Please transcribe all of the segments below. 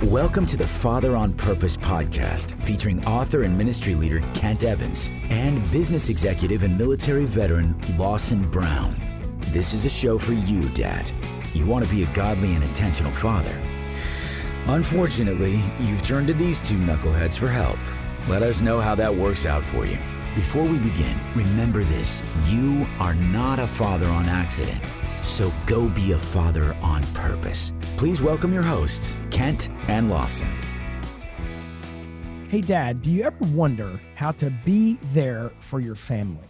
Welcome to the Father on Purpose podcast, featuring author and ministry leader Kent Evans and business executive and military veteran Lawson Brown. This is a show for you, Dad. You want to be a godly and intentional father. Unfortunately, you've turned to these two knuckleheads for help. Let us know how that works out for you. Before we begin, remember this: you are not a father on accident. So go be a father on purpose. Please welcome your hosts, Kent and Lawson. Hey, Dad, do you ever wonder how to be there for your family?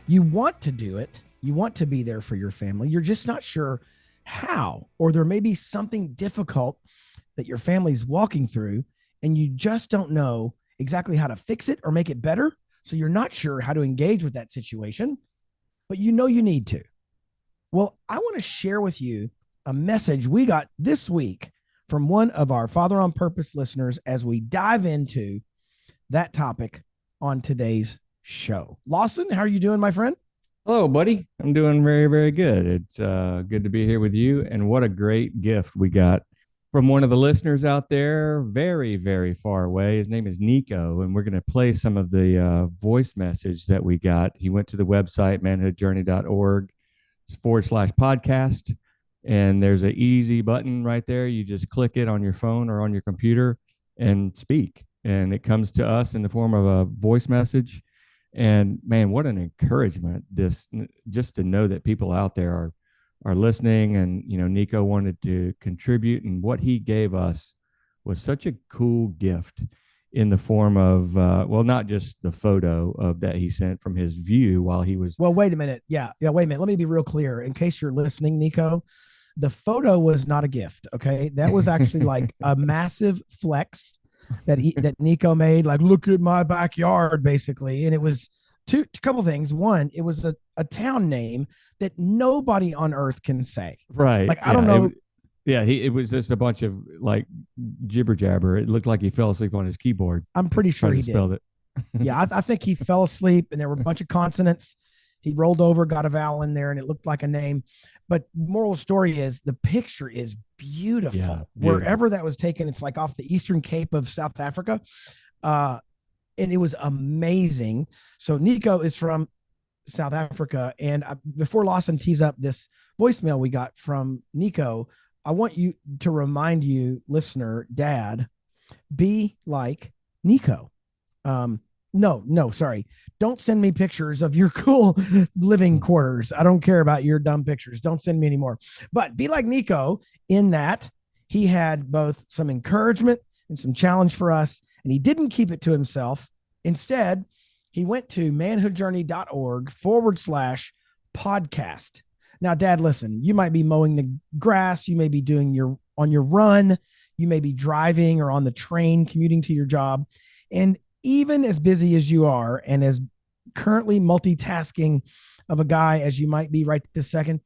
You want to do it. You want to be there for your family. You're just not sure how, or there may be something difficult that your family's walking through, and you just don't know exactly how to fix it or make it better. So you're not sure how to engage with that situation, but you know you need to. Well, I want to share with you a message we got this week from one of our Father on Purpose listeners as we dive into that topic on today's show. Lawson, how are you doing, my friend? Hello, buddy. I'm doing very, very good. It's good to be here with you. And what a great gift we got from one of the listeners out there, very, very far away. His name is Nico, and we're going to play some of the voice message that we got. He went to the website, manhoodjourney.org/podcast. And there's an easy button right there. You just click it on your phone or on your computer and speak. And it comes to us in the form of a voice message. And man, what an encouragement this, just to know that people out there are listening. And, you know, Nico wanted to contribute, and what he gave us was such a cool gift in the form of, not just the photo of that he sent from his view while he was. Well, wait a minute. Yeah. Wait a minute. Let me be real clear in case you're listening, Nico. The photo was not a gift. Okay. That was actually like a massive flex that Nico made. Like, look at my backyard, basically. And it was a couple things. One, it was a town name that nobody on earth can say. Right. Like, I don't know. It was just a bunch of like jibber jabber. It looked like he fell asleep on his keyboard. I'm pretty sure he spelled did. It. Yeah, I think he fell asleep, and there were a bunch of consonants. He rolled over, got a vowel in there, and it looked like a name. But moral story is the picture is beautiful. Yeah, Wherever that was taken, it's like off the Eastern Cape of South Africa. And it was amazing. So Nico is from South Africa. And before Lawson tees up this voicemail we got from Nico, I want you to remind you, listener, Dad, be like Nico. Sorry. Don't send me pictures of your cool living quarters. I don't care about your dumb pictures. Don't send me anymore. But be like Nico in that he had both some encouragement and some challenge for us, and he didn't keep it to himself. Instead, he went to manhoodjourney.org/podcast. Now, Dad, listen, you might be mowing the grass. You may be on your run. You may be driving or on the train, commuting to your job. And even as busy as you are and as currently multitasking of a guy as you might be right this second,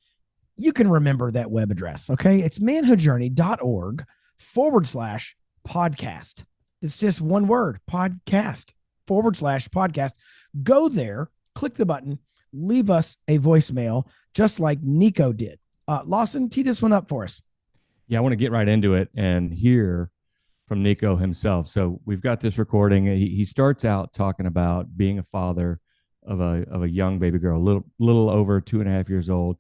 you can remember that web address. Okay. It's manhoodjourney.org/podcast. It's just one word, podcast/podcast. Go there, click the button, leave us a voicemail just like Nico did. Lawson, tee this one up for us. Yeah, I want to get right into it and hear from Nico himself. So we've got this recording. He starts out talking about being a father of a young baby girl, little over 2.5 years old,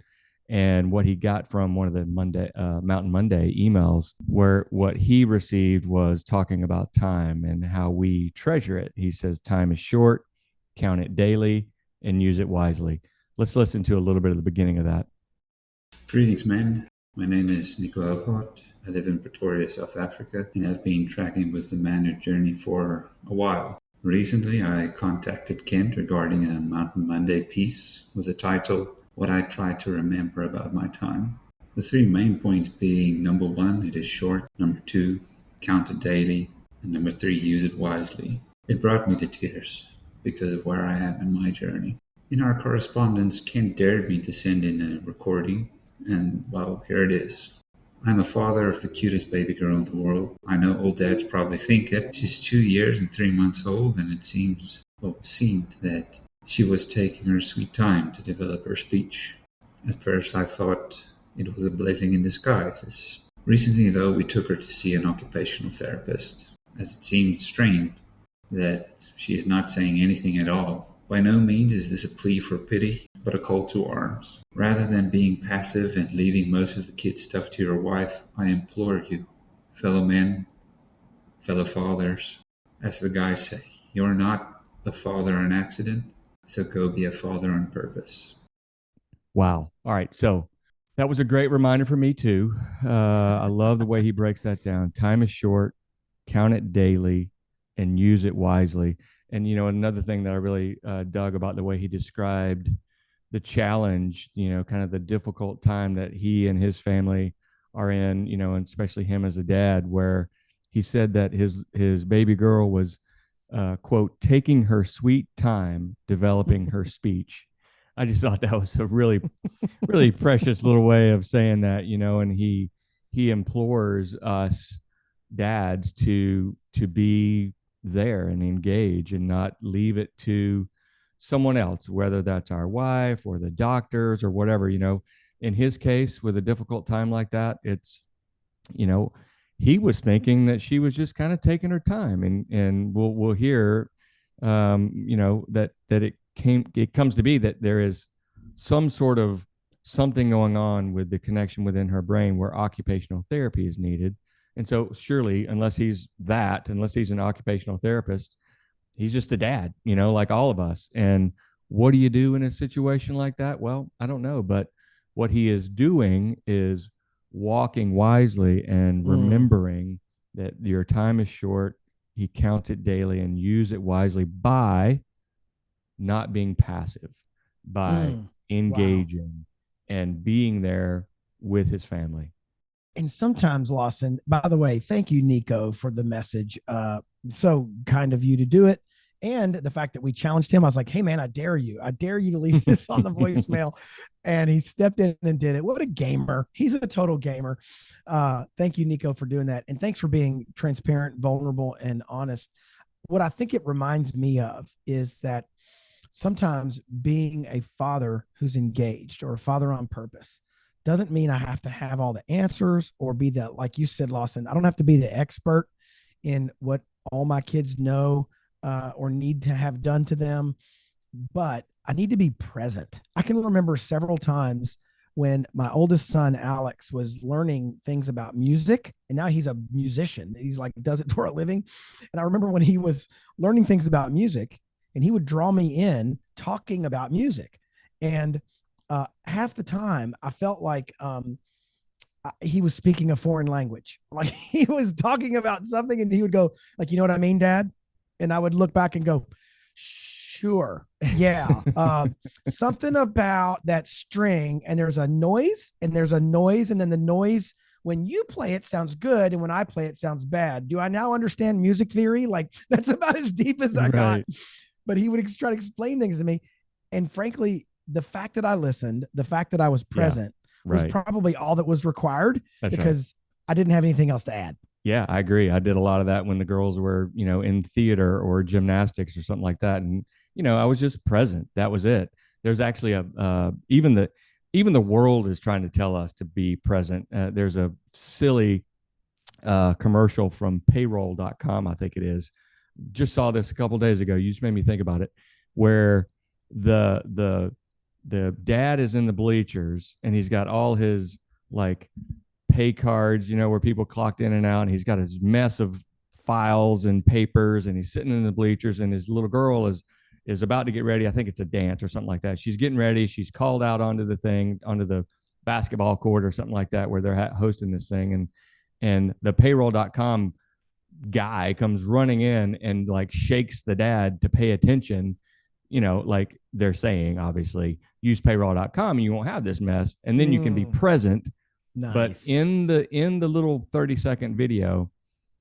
and what he got from one of the Mountain Monday emails, where what he received was talking about time and how we treasure it. He says time is short, count it daily, and use it wisely. Let's listen to a little bit of the beginning of that. Greetings, man. My name is Nico Elgort. I live in Pretoria, South Africa, and I've been tracking with the Manhood Journey for a while. Recently, I contacted Kent regarding a Mountain Monday piece with the title, What I Try to Remember About My Time. The 3 main points being, number 1, it is short, number 2, count it daily, and number 3, use it wisely. It brought me to tears because of where I am in my journey. In our correspondence, Kent dared me to send in a recording, and well, here it is. I'm a father of the cutest baby girl in the world. I know old dads probably think it. She's 2 years and 3 months old, and it seemed that she was taking her sweet time to develop her speech. At first I thought it was a blessing in disguise, Recently, though, we took her to see an occupational therapist, as it seemed strained that she is not saying anything at all. By no means is this a plea for pity, but a call to arms. Rather than being passive and leaving most of the kids' stuff to your wife, I implore you, fellow men, fellow fathers, as the guys say, you're not a father on accident, so go be a father on purpose. Wow. All right. So that was a great reminder for me too. I love the way he breaks that down. Time is short, count it daily, and use it wisely. And another thing that I really dug about the way he described the challenge, kind of the difficult time that he and his family are in, and especially him as a dad, where he said that his baby girl was, quote, taking her sweet time developing her speech. I just thought that was a really, really precious little way of saying that, and he implores us dads to be there and engage and not leave it to someone else, whether that's our wife or the doctors or whatever. In his case, with a difficult time like that, it's, he was thinking that she was just kind of taking her time, and we'll hear, that it comes to be that there is some sort of something going on with the connection within her brain where occupational therapy is needed. And so surely, unless he's an occupational therapist, he's just a dad, like all of us. And what do you do in a situation like that? Well, I don't know, but what he is doing is walking wisely and remembering that your time is short. He counts it daily and use it wisely by not being passive, by engaging and being there with his family. And sometimes, Lawson, by the way, thank you, Nico, for the message. So kind of you to do it. And the fact that we challenged him, I was like, hey, man, I dare you to leave this on the voicemail. And he stepped in and did it. What a gamer. He's a total gamer. Thank you, Nico, for doing that. And thanks for being transparent, vulnerable, and honest. What I think it reminds me of is that sometimes being a father who's engaged or a father on purpose doesn't mean I have to have all the answers or be the, like you said, Lawson, I don't have to be the expert in what all my kids know or need to have done to them, but I need to be present. I can remember several times when my oldest son, Alex, was learning things about music, and now he's a musician. He's like, does it for a living. And I remember when he was learning things about music and he would draw me in talking about music. And half the time I felt like he was speaking a foreign language. Like he was talking about something and he would go like, you know what I mean, Dad? And I would look back and go, sure. Yeah. Something about that string, and there's a noise and there's a noise. And then the noise, when you play it sounds good. And when I play it sounds bad. Do I now understand music theory? Like that's about as deep as I got. But he would try to explain things to me. And frankly, the fact that I listened, the fact that I was present was probably all that was required. That's because I didn't have anything else to add. Yeah, I agree. I did a lot of that when the girls were, in theater or gymnastics or something like that. And, I was just present. That was it. There's actually even the world is trying to tell us to be present. There's a silly commercial from payroll.com, I think it is. Just saw this a couple of days ago. You just made me think about it, where the dad is in the bleachers and he's got all his like pay cards, where people clocked in and out, and he's got his mess of files and papers, and he's sitting in the bleachers, and his little girl is about to get ready. I think it's a dance or something like that. She's getting ready. She's called out onto the basketball court or something like that, where they're hosting this thing. And the payroll.com guy comes running in and like shakes the dad to pay attention, like they're saying, obviously, use payroll.com and you won't have this mess. And then you can be present. Nice. But in the little 30-second video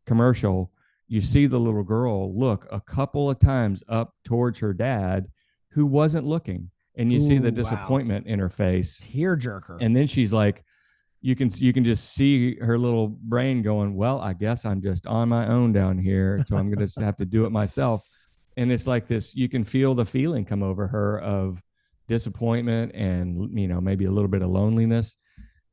commercial, you see the little girl look a couple of times up towards her dad, who wasn't looking, and you see the disappointment in her face, tearjerker. And then she's like, you can just see her little brain going, well, I guess I'm just on my own down here, so I'm gonna have to do it myself. And it's like this, you can feel the feeling come over her of disappointment and maybe a little bit of loneliness.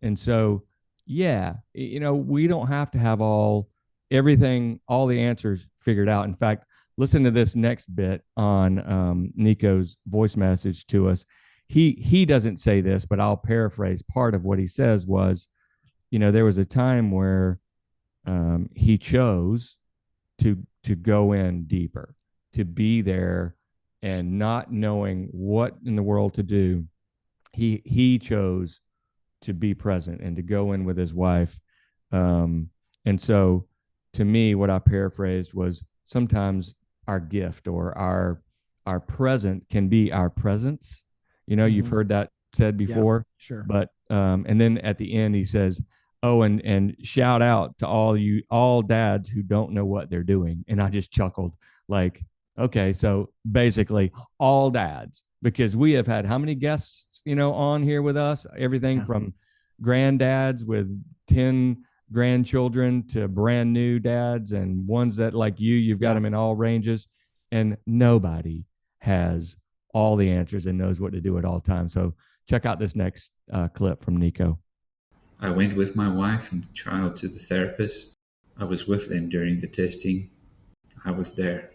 And so Yeah, we don't have to have all the answers figured out. In fact, listen to this next bit on Nico's voice message to us. He doesn't say this, but I'll paraphrase. Part of what he says was, there was a time where he chose to go in deeper, to be there, and not knowing what in the world to do, he chose to be present and to go in with his wife. And so, to me, what I paraphrased was sometimes our gift or our present can be our presence. You've Mm-hmm. heard that said Yeah, before, sure. but and then at the end he says, "Oh, and shout out to all dads who don't know what they're doing." And I just chuckled, like, okay, so basically all dads, because we have had how many guests, on here with us, everything Yeah, from granddads with 10 grandchildren to brand new dads and ones that, like you've got yeah. them in all ranges, and nobody has all the answers and knows what to do at all times. So check out this next clip from Nico. I went with my wife and child to the therapist. I was with them during the testing. I was there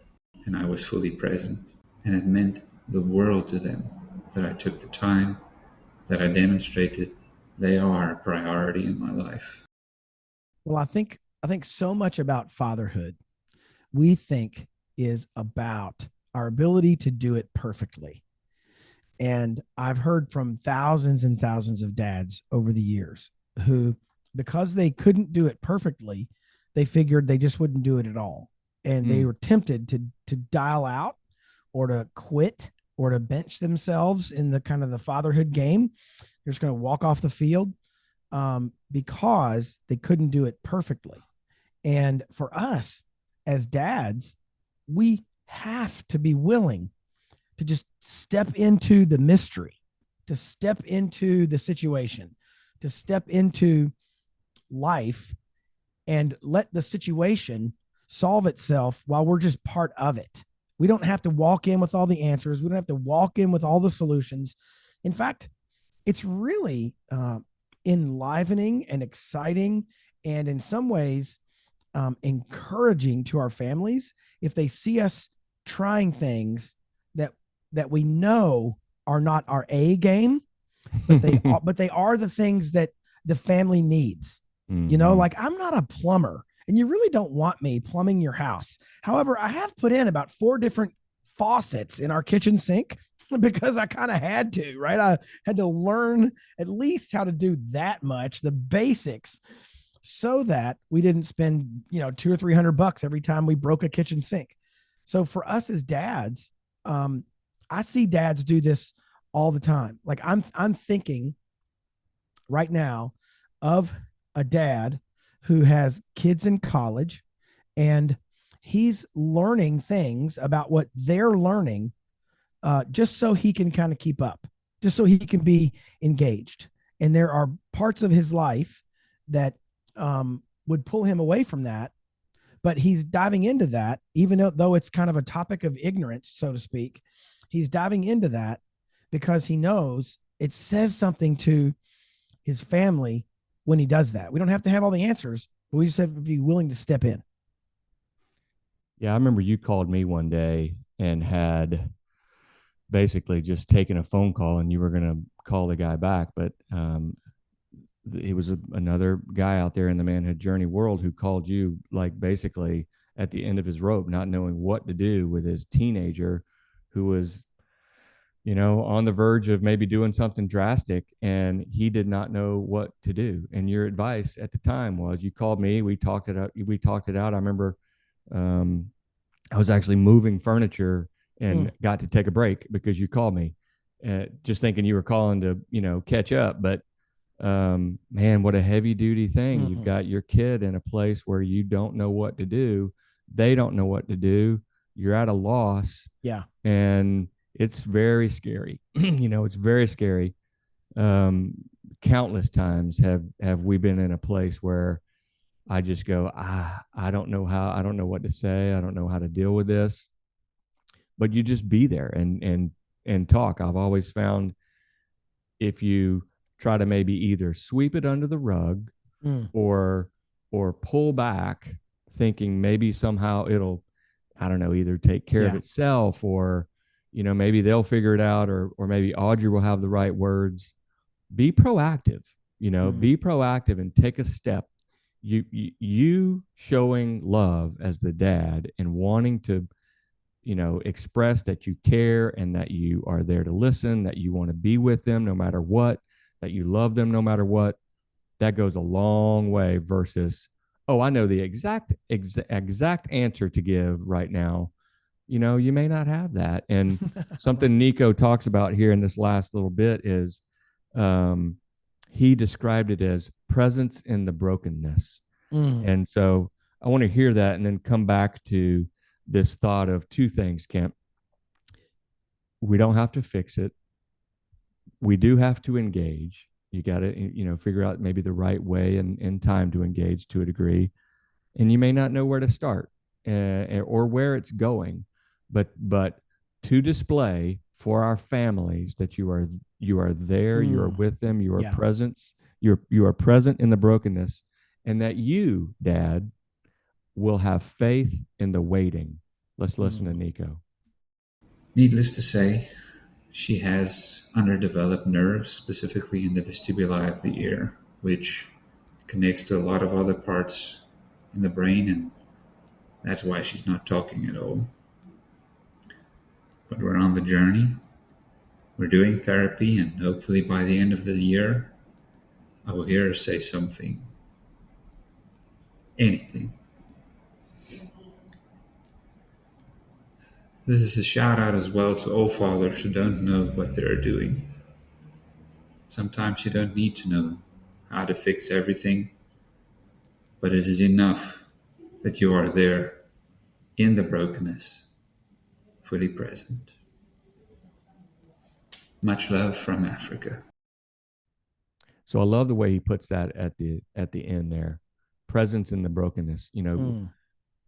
and I was fully present. And it meant the world to them that I took the time, that I demonstrated they are a priority in my life. Well, I think so much about fatherhood we think is about our ability to do it perfectly. And I've heard from thousands and thousands of dads over the years who, because they couldn't do it perfectly, they figured they just wouldn't do it at all. And they Mm. were tempted to dial out or to quit or to bench themselves in the kind of the fatherhood game. They're just going to walk off the field because they couldn't do it perfectly. And for us as dads, we have to be willing to just step into the mystery, to step into the situation, to step into life and let the situation solve itself while we're just part of it. We don't have to walk in with all the answers. We don't have to walk in with all the solutions. In fact, it's really enlivening and exciting, and in some ways, encouraging to our families if they see us trying things that we know are not our A game, but they are the things that the family needs. Mm-hmm. Like I'm not a plumber, and you really don't want me plumbing your house. However, I have put in about 4 different faucets in our kitchen sink because I kind of had to, right? I had to learn at least how to do that much, the basics, so that we didn't spend, 200 or $300 every time we broke a kitchen sink. So for us as dads, I see dads do this all the time. Like I'm thinking right now of a dad who has kids in college and he's learning things about what they're learning, just so he can kind of keep up, just so he can be engaged. And there are parts of his life that would pull him away from that, but he's diving into that, even though it's kind of a topic of ignorance, so to speak. He's diving into that because he knows it says something to his family when he does that. We don't have to have all the answers, but we just have to be willing to step in. Yeah, I remember you called me one day and had basically just taken a phone call, and you were going to call the guy back, but it was another guy out there in the manhood journey world who called you, like, basically at the end of his rope, not knowing what to do with his teenager who was, on the verge of maybe doing something drastic, and he did not know what to do. And your advice at the time was, you called me, we talked it out. I remember I was actually moving furniture and got to take a break because you called me, just thinking you were calling to, catch up. But man, what a heavy duty thing. You've got your kid in a place where you don't know what to do. They don't know what to do. You're at a loss. Yeah. And it's very scary. It's very scary. Countless times have we been in a place where I just go, I don't know what to say. I don't know how to deal with this. But you just be there and talk. I've always found if you try to maybe either sweep it under the rug Mm. or pull back thinking maybe somehow it'll, I don't know, either take care of Yeah. itself, or maybe they'll figure it out, or maybe Audrey will have the right words. Be proactive, be proactive and take a step. You showing love as the dad and wanting to express that you care and that you are there to listen, that you want to be with them no matter what, that you love them no matter what. That goes a long way versus, oh, I know the exact answer to give right now. You may not have that. And something Nico talks about here in this last little bit is, he described it as presence in the brokenness. And so I want to hear that and then come back to this thought of two things, Kemp. We don't have to fix it. We do have to engage. You got to, figure out maybe the right way and time to engage to a degree. And you may not know where to start or where it's going, but to display for our families that you are there, you are with them, you are presence, you are present in the brokenness, and that you, Dad, will have faith in the waiting. Let's listen to Nico. Needless to say, she has underdeveloped nerves, specifically in the vestibuli of the ear, which connects to a lot of other parts in the brain, and that's why she's not talking at all. But we're on the journey. We're doing therapy, and hopefully by the end of the year, I will hear her say something. Anything. This is a shout out as well to all fathers who don't know what they're doing. Sometimes you don't need to know how to fix everything, but it is enough that you are there in the brokenness, fully present. Much love from Africa. So I love the way he puts that at the end there. Presence in the brokenness.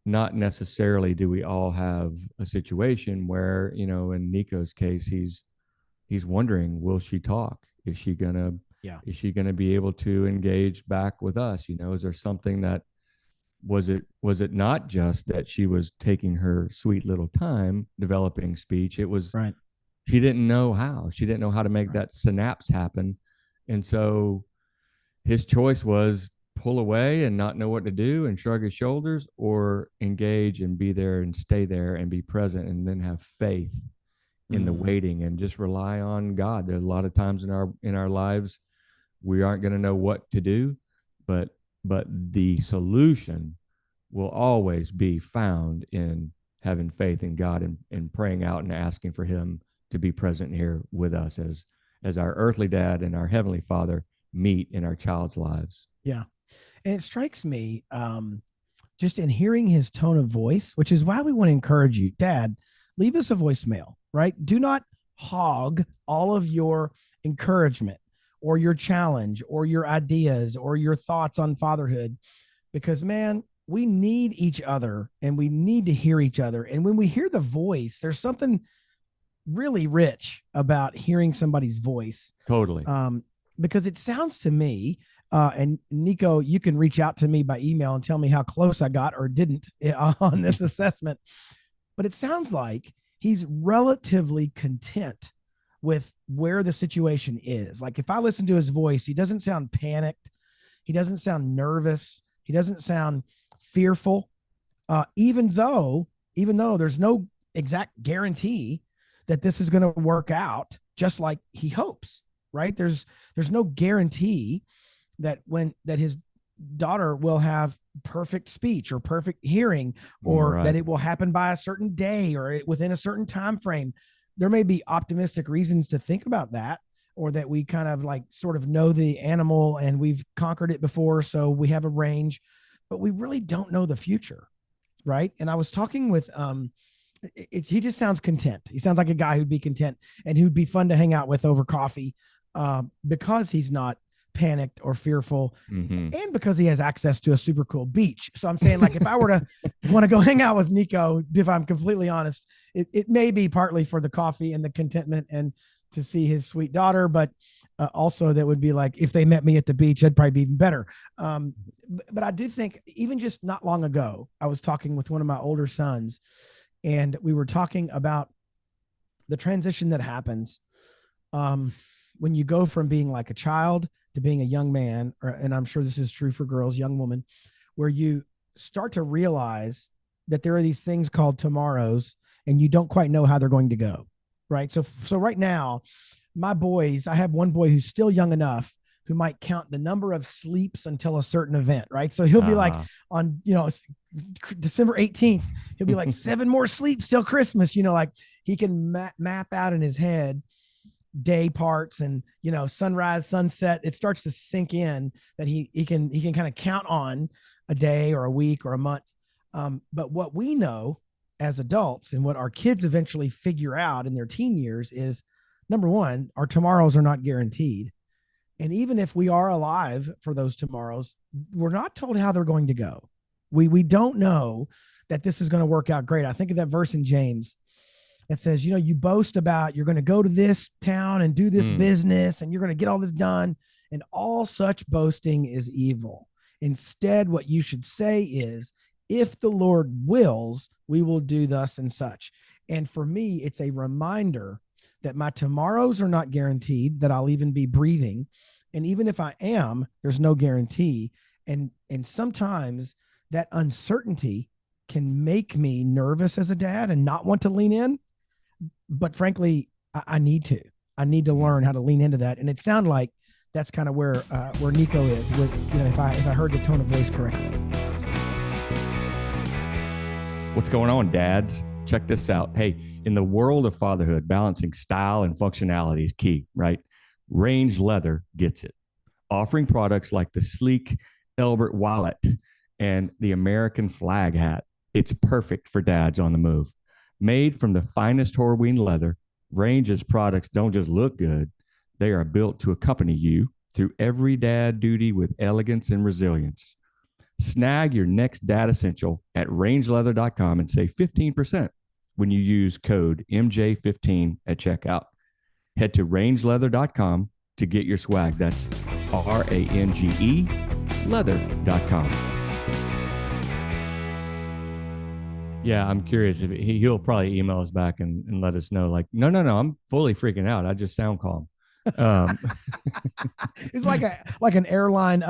Not necessarily do we all have a situation where, in Nico's case, he's wondering, will she talk? Is she gonna be able to engage back with us? Is there something that was it not just that she was taking her sweet little time developing speech? It was right. She didn't know how. She didn't know how to make that synapse happen. And so his choice was pull away and not know what to do and shrug his shoulders, or engage and be there and stay there and be present and then have faith in the waiting and just rely on God. There's a lot of times in our lives we aren't going to know what to do, but the solution will always be found in having faith in God and praying out and asking for him to be present here with us as our earthly dad and our heavenly father meet in our child's lives. Yeah. And it strikes me, just in hearing his tone of voice, which is why we want to encourage you, Dad, leave us a voicemail, right? Do not hog all of your encouragement or your challenge or your ideas or your thoughts on fatherhood, because, man, we need each other and we need to hear each other. And when we hear the voice, there's something really rich about hearing somebody's voice. Totally. Because it sounds to me, and Nico, you can reach out to me by email and tell me how close I got or didn't on this assessment, but it sounds like he's relatively content with where the situation is. Like, if I listen to his voice, he doesn't sound panicked. He doesn't sound nervous. He doesn't sound fearful, even though there's no exact guarantee that this is going to work out just like he hopes, right? There's no guarantee that his daughter will have perfect speech or perfect hearing, or that it will happen by a certain day or within a certain time frame. There may be optimistic reasons to think about that, or that we kind of like sort of know the animal and we've conquered it before, so we have a range, but we really don't know the future, right? And I was talking with he just sounds content. He sounds like a guy who'd be content and who'd be fun to hang out with over coffee, because he's not panicked or fearful, and because he has access to a super cool beach. So I'm saying, like, if I were to want to go hang out with Nico, if I'm completely honest, it may be partly for the coffee and the contentment and to see his sweet daughter, but also that would be like, if they met me at the beach, that'd probably be even better. But I do think, even just not long ago, I was talking with one of my older sons, and we were talking about the transition that happens when you go from being like a child to being a young man, and I'm sure this is true for girls, young women, where you start to realize that there are these things called tomorrows, and you don't quite know how they're going to go. Right. So right now, my boys, I have one boy who's still young enough who might count the number of sleeps until a certain event. Right. So he'll be like, on, December 18th, he'll be like 7 more sleeps till Christmas, like he can map out in his head day parts and, sunrise, sunset. It starts to sink in that he can kind of count on a day or a week or a month. But what we know as adults, and what our kids eventually figure out in their teen years, is, number one, our tomorrows are not guaranteed. And even if we are alive for those tomorrows, we're not told how they're going to go. We don't know that this is going to work out great. I think of that verse in James that says, you boast about you're going to go to this town and do this business and you're going to get all this done, and all such boasting is evil. Instead, what you should say is, if the Lord wills, we will do thus and such. And for me, it's a reminder that my tomorrows are not guaranteed, that I'll even be breathing. And even if I am, there's no guarantee. And sometimes that uncertainty can make me nervous as a dad and not want to lean in. But frankly, I need to learn how to lean into that. And it sounded like that's kind of where Nico is with, if I heard the tone of voice correctly. What's going on, dads? Check this out. Hey, in the world of fatherhood, balancing style and functionality is key, right? Range Leather gets it, offering products like the sleek Elbert wallet and the American flag hat. It's perfect for dads on the move. Made from the finest Horween leather, Range's products don't just look good, they are built to accompany you through every dad duty with elegance and resilience. Snag your next dad essential at rangeleather.com and save 15% when you use code MJ15 at checkout. Head to rangeleather.com to get your swag. That's RANGE leather.com. Yeah, I'm curious if he'll probably email us back and let us know, like, no, I'm fully freaking out. I just sound calm. It's like an airline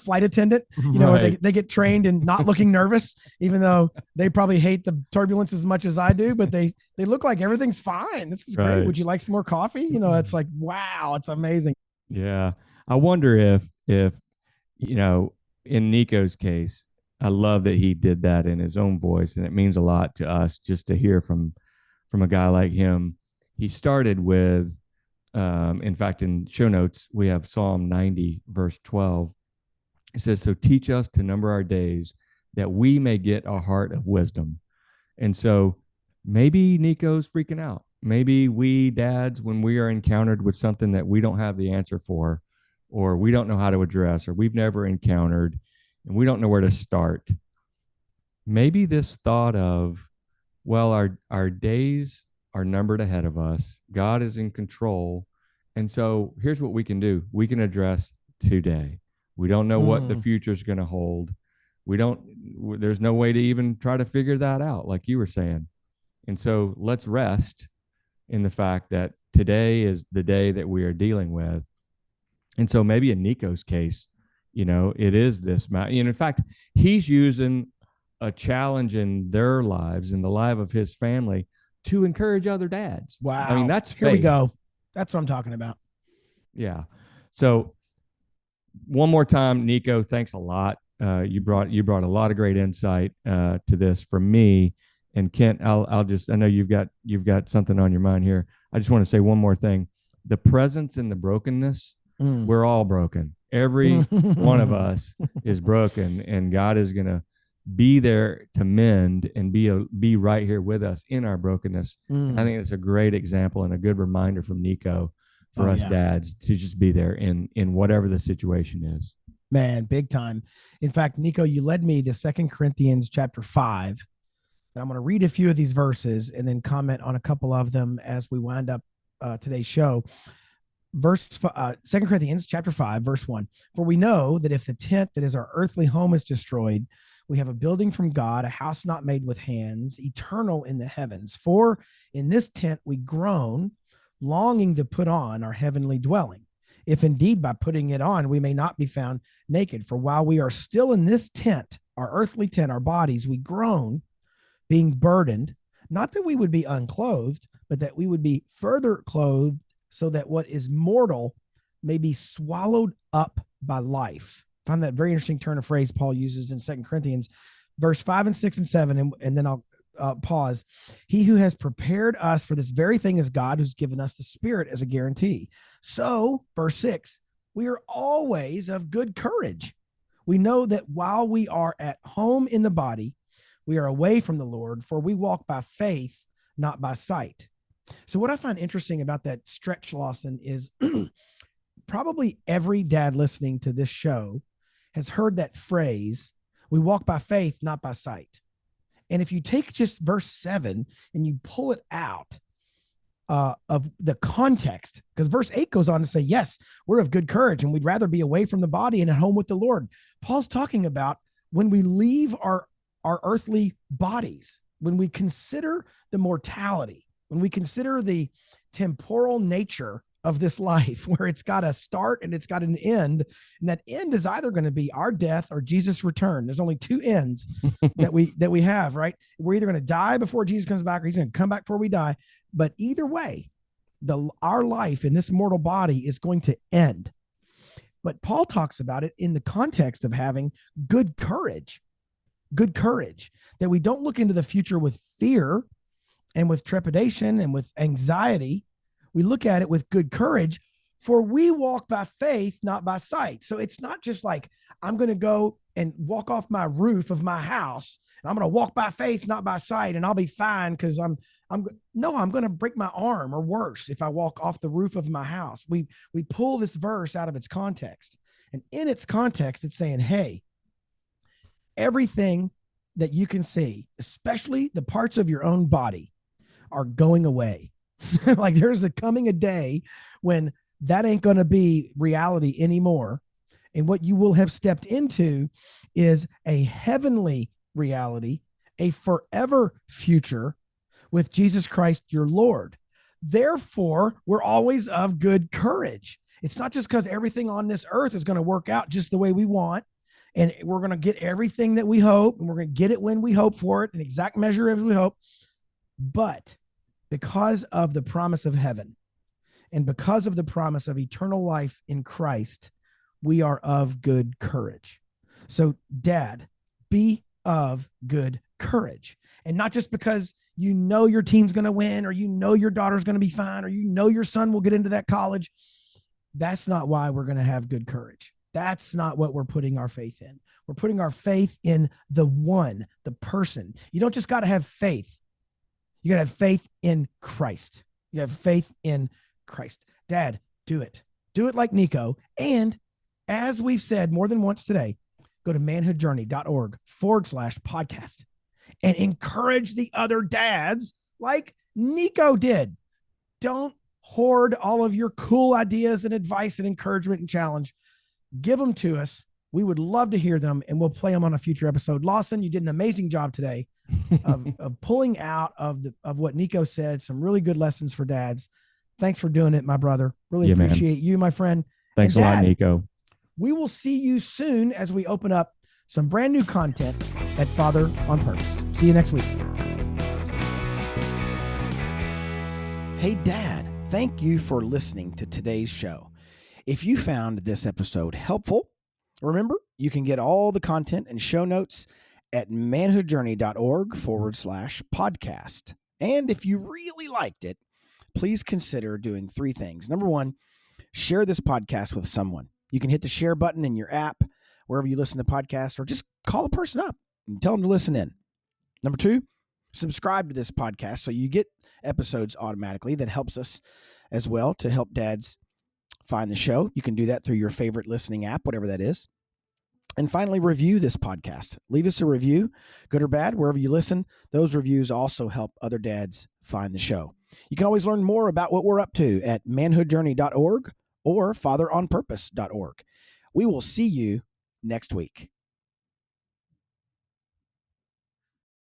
flight attendant, right, where they get trained in not looking nervous, even though they probably hate the turbulence as much as I do, but they look like everything's fine. This is great. Would you like some more coffee? It's like, wow, it's amazing. Yeah. I wonder if in Nico's case, I love that he did that in his own voice, and it means a lot to us just to hear from a guy like him. He started with, in fact, in show notes, we have Psalm 90, verse 12. It says, "So teach us to number our days that we may get a heart of wisdom." And so maybe Nico's freaking out. Maybe we dads, when we are encountered with something that we don't have the answer for, or we don't know how to address, or we've never encountered, and we don't know where to start, maybe this thought of, well, our days are numbered ahead of us. God is in control. And so here's what we can do. We can address today. We don't know what the future is going to hold. There's no way to even try to figure that out, like you were saying. And so let's rest in the fact that today is the day that we are dealing with. And so maybe in Nico's case, it is this. In fact, he's using a challenge in their lives, in the life of his family, to encourage other dads. Wow. I mean, that's faith. Here we go. That's what I'm talking about. Yeah. So one more time, Nico, thanks a lot. You brought a lot of great insight to this for me. And Kent, I know you've got something on your mind here. I just want to say one more thing. The presence in the brokenness, we're all broken. Every one of us is broken, and God is going to be there to mend and be right here with us in our brokenness. I think it's a great example and a good reminder from Nico for us dads to just be there in whatever the situation is. Man, big time. In fact, Nico, you led me to 2 Corinthians chapter 5. And I'm going to read a few of these verses and then comment on a couple of them as we wind up today's show. 2 Corinthians chapter 5, verse 1. For we know that if the tent that is our earthly home is destroyed, we have a building from God, a house not made with hands, eternal in the heavens. For in this tent we groan, longing to put on our heavenly dwelling. If indeed by putting it on we may not be found naked. For while we are still in this tent, our earthly tent, our bodies, we groan, being burdened, not that we would be unclothed, but that we would be further clothed, so that what is mortal may be swallowed up by life. I find that very interesting turn of phrase Paul uses in 2 Corinthians, verse 5 and 6 and 7, and then I'll pause. He who has prepared us for this very thing is God, who's given us the Spirit as a guarantee. So, verse 6, we are always of good courage. We know that while we are at home in the body, we are away from the Lord, for we walk by faith, not by sight. So what I find interesting about that stretch, Lawson, is probably every dad listening to this show has heard that phrase, we walk by faith, not by sight. And if you take just verse 7 and you pull it out of the context, because verse 8 goes on to say, yes, we're of good courage and we'd rather be away from the body and at home with the Lord. Paul's talking about when we leave our earthly bodies, when we consider the mortality, when we consider the temporal nature of this life, where it's got a start and it's got an end, and that end is either going to be our death or Jesus' return. There's only two ends that we have, right? We're either going to die before Jesus comes back, or he's going to come back before we die. But either way, our life in this mortal body is going to end. But Paul talks about it in the context of having good courage, that we don't look into the future with fear and with trepidation and with anxiety. We look at it with good courage, for we walk by faith, not by sight. So it's not just like, I'm going to go and walk off my roof of my house and I'm going to walk by faith, not by sight, and I'll be fine because I'm going to break my arm, or worse, if I walk off the roof of my house. We pull this verse out of its context, and in its context, it's saying, hey, everything that you can see, especially the parts of your own body, are going away. Like there's coming a day when that ain't going to be reality anymore. And what you will have stepped into is a heavenly reality, a forever future with Jesus Christ, your Lord. Therefore, we're always of good courage. It's not just because everything on this earth is going to work out just the way we want, and we're going to get everything that we hope, and we're going to get it when we hope for it, an exact measure as we hope. But because of the promise of heaven and because of the promise of eternal life in Christ, we are of good courage. So, Dad, be of good courage. And not just because you know your team's going to win, or you know your daughter's going to be fine, or you know your son will get into that college. That's not why we're going to have good courage. That's not what we're putting our faith in. We're putting our faith in the one, the person. You don't just got to have faith. You got to have faith in Christ. You have faith in Christ. Dad, do it. Do it like Nico. And as we've said more than once today, go to manhoodjourney.org/podcast and encourage the other dads like Nico did. Don't hoard all of your cool ideas and advice and encouragement and challenge. Give them to us. We would love to hear them, and we'll play them on a future episode. Lawson, you did an amazing job today of pulling out of what Nico said, some really good lessons for dads. Thanks for doing it, my brother. Really appreciate you, my friend. Thanks a lot, Nico. We will see you soon as we open up some brand new content at Father on Purpose. See you next week. Hey, Dad, thank you for listening to today's show. If you found this episode helpful, remember, you can get all the content and show notes at manhoodjourney.org/podcast. And if you really liked it, please consider doing 3 things. Number 1, share this podcast with someone. You can hit the share button in your app, wherever you listen to podcasts, or just call a person up and tell them to listen in. Number 2, subscribe to this podcast so you get episodes automatically. That helps us as well to help dads find the show. You can do that through your favorite listening app, whatever that is. And finally, review this podcast. Leave us a review, good or bad, wherever you listen. Those reviews also help other dads find the show. You can always learn more about what we're up to at manhoodjourney.org or fatheronpurpose.org. We will see you next week.